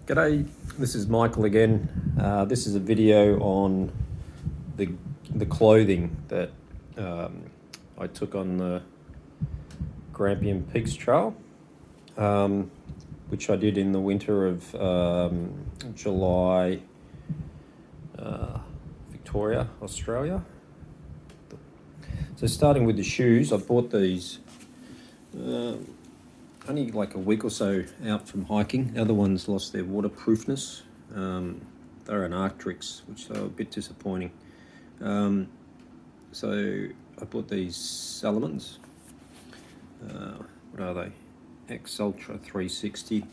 G'day, this is Michael again. This is a video on the clothing that I took on the Grampians Peak Trail, which I did in the winter of July, Victoria, Australia. So starting with the shoes, I bought these only like a week or so out from hiking. The other ones lost their waterproofness. They're an Arc'teryx, which are a bit disappointing. So I bought these Salomons. What are they? X Ultra 360.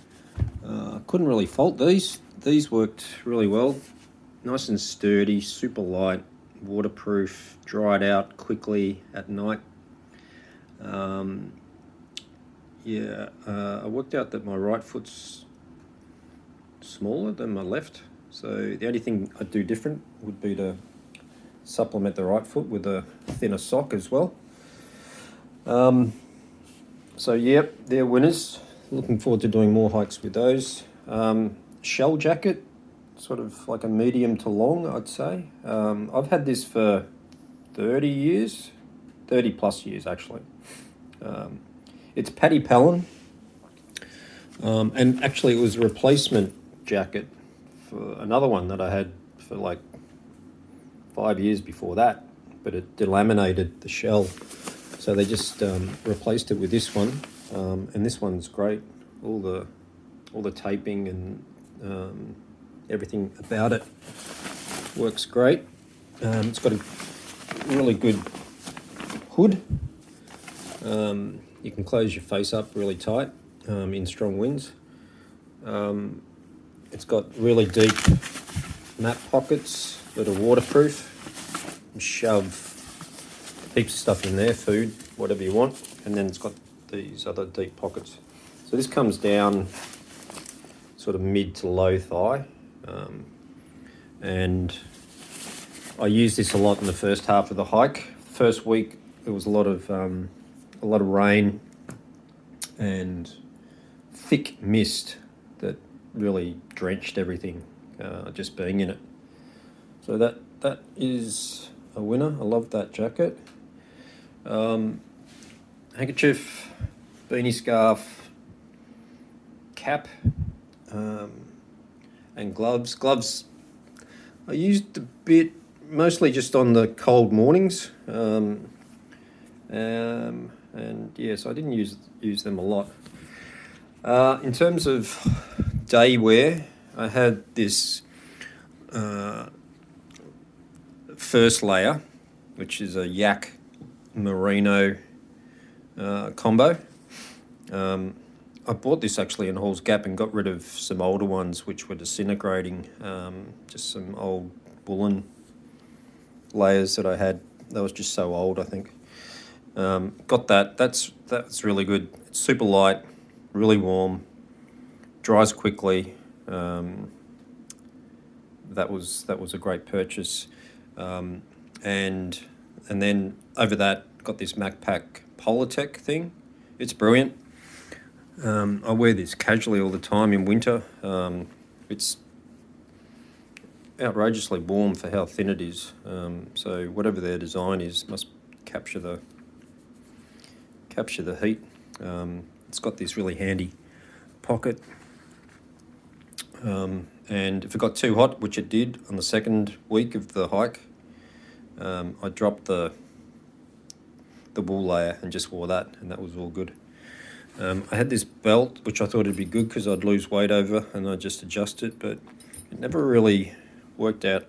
Couldn't really fault these. These worked really well. Nice and sturdy, super light, waterproof, dried out quickly at night. I worked out that my right foot's smaller than my left, so the only thing I'd do different would be to supplement the right foot with a thinner sock as well. So yep, they're winners. Looking forward to doing more hikes with those. Shell jacket, sort of like a medium to long, I'd say. I've had this for 30 plus years actually. It's Paddy Pallin, and actually it was a replacement jacket for another one that I had for like 5 years before that, but it delaminated the shell, so they just replaced it with this one, and this one's great. All the taping and everything about it works great. It's got a really good hood. You can close your face up really tight in strong winds. It's got really deep map pockets that are waterproof. Shove heaps of stuff in there, food, whatever you want, and then it's got these other deep pockets. So this comes down sort of mid to low thigh, and I used this a lot in the first half of the hike. First week there was a lot of rain and thick mist that really drenched everything, just being in it. So that is a winner. I love that jacket. Handkerchief, beanie scarf, cap, and gloves. Gloves I used a bit, mostly just on the cold mornings. And yes, I didn't use them a lot. In terms of day wear, I had this first layer, which is a yak merino combo. I bought this actually in Hall's Gap and got rid of some older ones which were disintegrating, just some old woolen layers that I had. That was just so old, I think. Got that. That's really good. It's super light, really warm, dries quickly. That was a great purchase. And then over that, got this MacPack Polartec thing. It's brilliant. I wear this casually all the time in winter. It's outrageously warm for how thin it is. So whatever their design is must capture the heat. It's got this really handy pocket, and if it got too hot, which it did on the second week of the hike, I dropped the wool layer and just wore that, and that was all good. I had this belt which I thought it'd be good because I'd lose weight over, and I just adjust it, but it never really worked out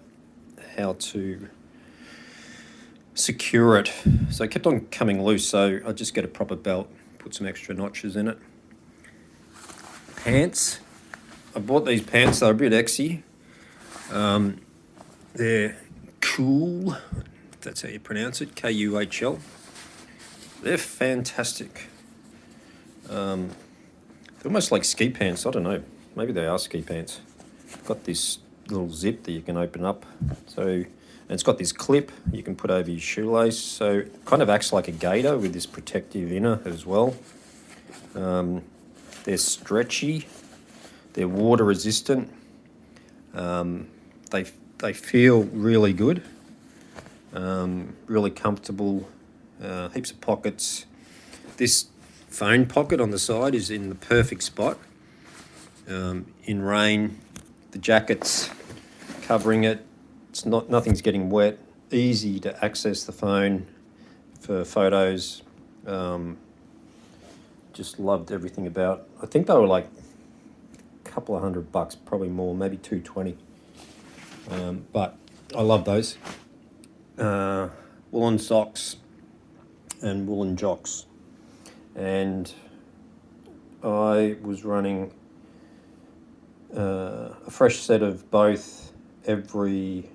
how to secure it, so it kept on coming loose. So I just get a proper belt, put some extra notches in it. Pants, I bought these pants. They're a bit exy. They're Kuhl, if that's how you pronounce it, Kuhl. They're fantastic. They're almost like ski pants. I don't know, maybe they are ski pants. Got this little zip that you can open up, so And it's got this clip you can put over your shoelace, so it kind of acts like a gaiter with this protective inner as well. They're stretchy, They're water resistant. They feel really good, really comfortable, heaps of pockets. This phone pocket on the side is in the perfect spot. In rain, the jacket's covering it. Nothing's getting wet. Easy to access the phone for photos. Just loved everything about. I think they were like a couple of $100, probably more, maybe $220. But I love those. Woolen socks and woolen jocks. And I was running a fresh set of both every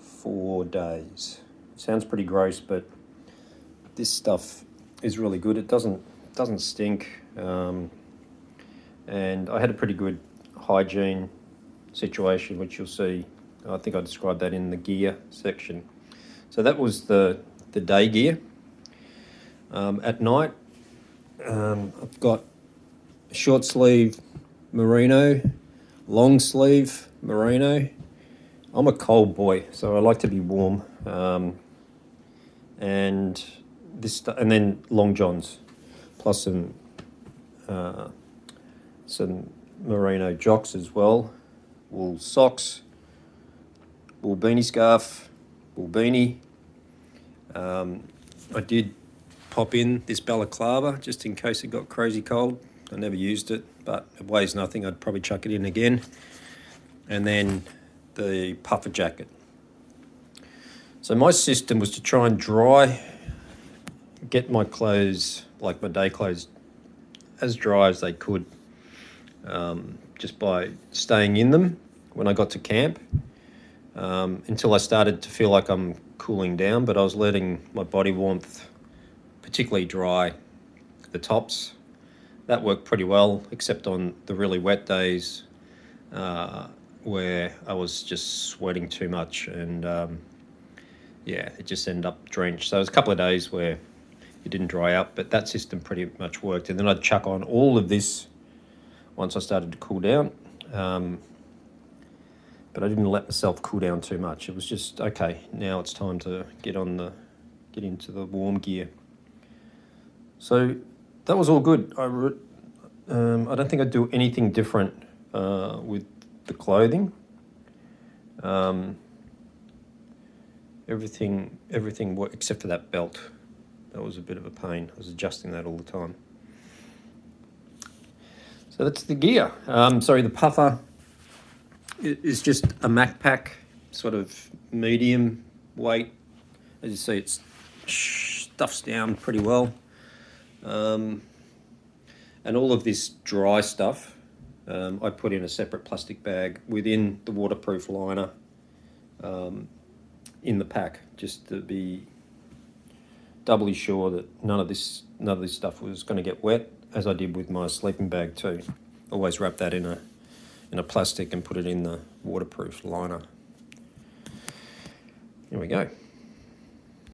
4 days. Sounds pretty gross, but this stuff is really good. It doesn't stink, and I had a pretty good hygiene situation, which you'll see. I think I described that in the gear section. So that was the day gear. At night, I've got a short sleeve merino, long sleeve merino. I'm a cold boy, so I like to be warm. And then long johns, plus some merino jocks as well, wool socks, wool beanie scarf, wool beanie. I did pop in this balaclava just in case it got crazy cold. I never used it, but it weighs nothing. I'd probably chuck it in again. And then the puffer jacket. So my system was to try and get my clothes, like my day clothes, as dry as they could, just by staying in them when I got to camp, until I started to feel like I'm cooling down, but I was letting my body warmth particularly dry the tops. That worked pretty well, except on the really wet days where I was just sweating too much, and it just ended up drenched. So it was a couple of days where it didn't dry up, but that system pretty much worked. And then I'd chuck on all of this once I started to cool down, but I didn't let myself cool down too much. It was just, okay, now it's time to get into the warm gear. So that was all good. I don't think I'd do anything different with the clothing. Everything worked except for that belt. That was a bit of a pain. I was adjusting that all the time. So that's the gear. The puffer is just a MacPack, sort of medium weight. As you see, it stuffs down pretty well. And all of this dry stuff, I put in a separate plastic bag within the waterproof liner in the pack, just to be doubly sure that none of this stuff was going to get wet, as I did with my sleeping bag too. Always wrap that in a plastic and put it in the waterproof liner. Here we go.